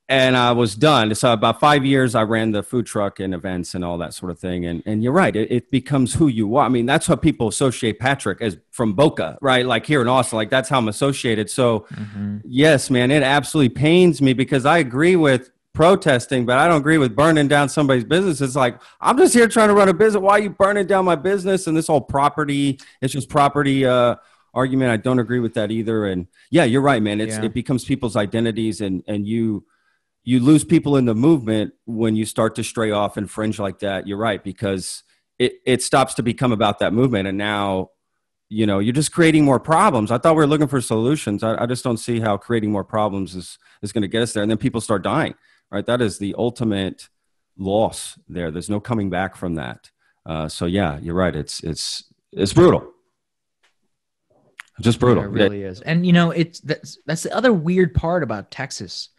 and I was done. So about 5 years, I ran the food truck and events and all that sort of thing. And you're right, it becomes who you are. I mean, that's what people associate Patrick as from Boca, right? Like here in Austin, like that's how I'm associated. So yes, man, it absolutely pains me because I agree with protesting, but I don't agree with burning down somebody's business. It's like, I'm just here trying to run a business. Why are you burning down my business? And this whole property, it's just property argument. I don't agree with that either. And yeah, you're right, man. It becomes people's identities and you lose people in the movement when you start to stray off and fringe like that. You're right, because it stops to become about that movement. And now, you know, you're just creating more problems. I thought we were looking for solutions. I just don't see how creating more problems is going to get us there. And then people start dying, right? That is the ultimate loss there. There's no coming back from that. So yeah, you're right. It's brutal. Just brutal. Yeah, it really is. And you know, that's the other weird part about Texas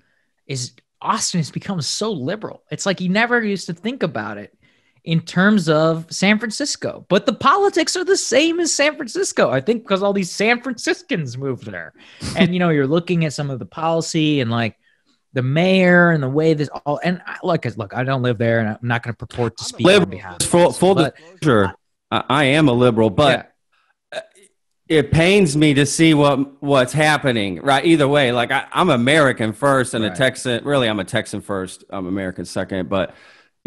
is Austin has become so liberal. It's like you never used to think about it in terms of San Francisco, but the politics are the same as San Francisco. I think because all these San Franciscans moved there. And, you know, you're looking at some of the policy and like the mayor and the way this all, and look, I don't live there and I'm not going to purport to speak on behalf. Full disclosure, I am a liberal, but it pains me to see what's happening, right? Either way, like I'm American first and a Texan. Really, I'm a Texan first. I'm American second. But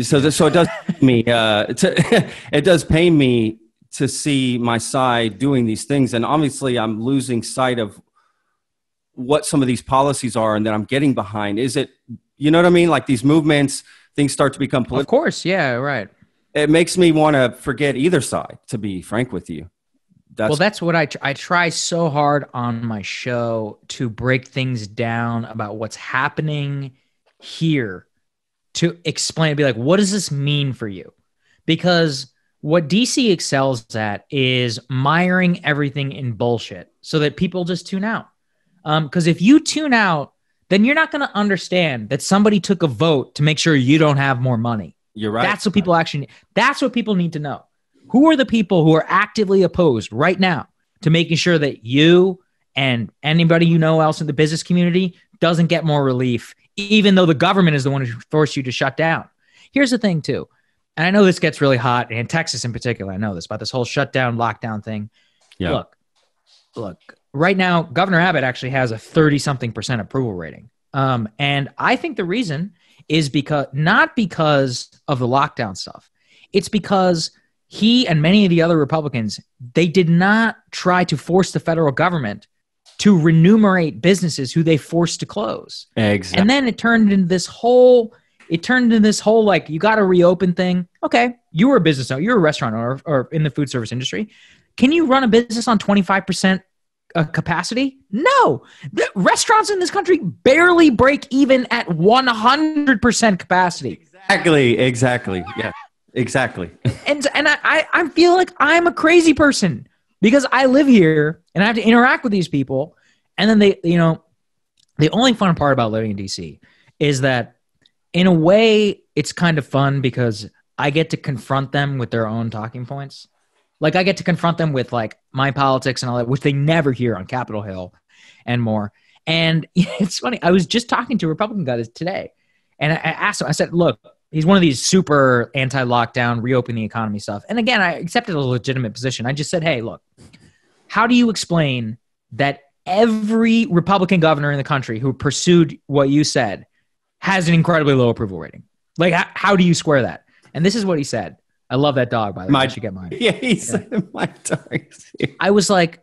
so it does me. It does pain me to see my side doing these things, and obviously, I'm losing sight of what some of these policies are, and that I'm getting behind. Is it, you know what I mean? Like these movements, things start to become political. Of course, yeah, right. It makes me want to forget either side. To be frank with you. That's what I try so hard on my show to break things down about what's happening here to explain, be like, what does this mean for you? Because what DC excels at is miring everything in bullshit so that people just tune out. Because if you tune out, then you're not going to understand that somebody took a vote to make sure you don't have more money. You're right. That's what people that's what people need to know. Who are the people who are actively opposed right now to making sure that you and anybody you know else in the business community doesn't get more relief, even though the government is the one who forced you to shut down? Here's the thing, too. And I know this gets really hot, and in Texas in particular, I know this, about this whole shutdown, lockdown thing. Yeah. Look, right now, Governor Abbott actually has a 30-something% approval rating. And I think the reason is not because of the lockdown stuff. It's because he and many of the other Republicans, they did not try to force the federal government to remunerate businesses who they forced to close. Exactly. And then it turned into this whole like, you got to reopen thing. Okay, you were a business owner, you're a restaurant owner or in the food service industry. Can you run a business on 25% capacity? No. The restaurants in this country barely break even at 100% capacity. Exactly. Yeah. Exactly. And I feel like I'm a crazy person because I live here and I have to interact with these people. And then the only fun part about living in DC is that in a way it's kind of fun because I get to confront them with their own talking points. Like I get to confront them with like my politics and all that, which they never hear on Capitol Hill and more. And it's funny. I was just talking to a Republican guy today and I asked him, I said, look, he's one of these super anti-lockdown, reopen the economy stuff. And again, I accepted a legitimate position. I just said, hey, look, how do you explain that every Republican governor in the country who pursued what you said has an incredibly low approval rating? Like, how do you square that? And this is what he said. I love that dog, by the way. I should get mine. Yeah, he said my dog. I was like,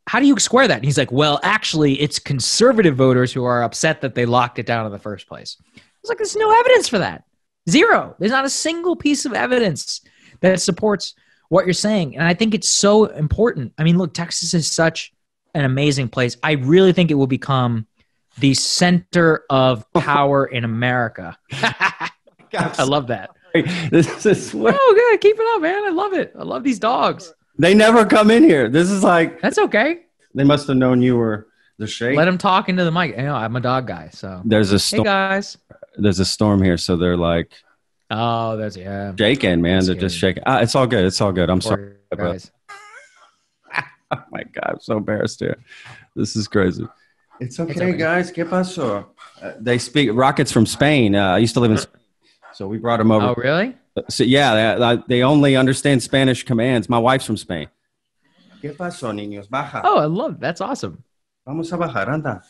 how do you square that? And he's like, well, actually, it's conservative voters who are upset that they locked it down in the first place. I was like, there's no evidence for that. Zero. There's not a single piece of evidence that supports what you're saying. And I think it's so important. I mean, look, Texas is such an amazing place. I really think it will become the center of power in America. I love that. This is what... Oh, good. Keep it up, man. I love it. I love these dogs. They never come in here. This is like... That's okay. They must have known you were the Sheikh. Let them talk into the mic. You know, I'm a dog guy, so... There's a storm. Hey, guys. There's a storm here, so they're like... Oh, there's... Yeah. Shaking, man. They're just shaking. It's all good. It's all good. I'm sorry. Guys. Oh, my God. I'm so embarrassed here. This is crazy. It's okay, guys. ¿Qué pasó? They speak Rockets from Spain. I used to live in Spain, so we brought them over. Oh, really? So yeah, they only understand Spanish commands. My wife's from Spain. ¿Qué pasó, niños? Baja. Oh, I love it. That's awesome. Vamos a bajar, anda.